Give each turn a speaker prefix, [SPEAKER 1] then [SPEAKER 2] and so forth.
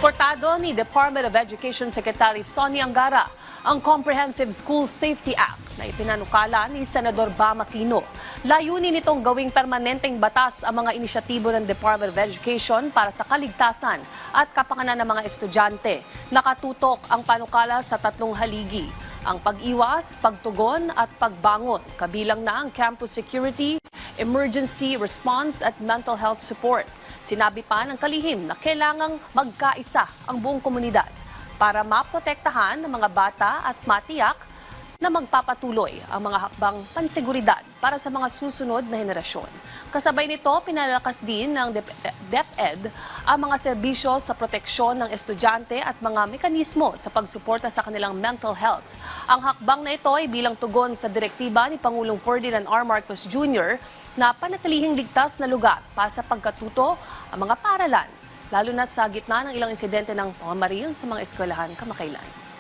[SPEAKER 1] Suportado ni Department of Education Secretary Sonny Angara ang Comprehensive School Safety Act na ipinanukala ni Senador Bam Aquino. Layunin nitong gawing permanenteng batas ang mga inisyatibo ng Department of Education para sa kaligtasan at kapakanan ng mga estudyante. Nakatutok ang panukala sa tatlong haligi: ang pag-iwas, pagtugon at pagbangon, kabilang na ang campus security, emergency response at mental health support. Sinabi pa ng kalihim na kailangang magkaisa ang buong komunidad para maprotektahan ng mga bata at matiyak na magpapatuloy ang mga hakbang panseguridad para sa mga susunod na henerasyon. Kasabay nito, pinalakas din ng DepEd ang mga serbisyo sa proteksyon ng estudyante at mga mekanismo sa pagsuporta sa kanilang mental health. Ang hakbang na ito ay bilang tugon sa direktiba ni Pangulong Ferdinand R. Marcos Jr. na panatilihing ligtas na lugar para sa pagkatuto ang mga paaralan, lalo na sa gitna ng ilang insidente ng pamamaril sa mga eskwelahan kamakailan.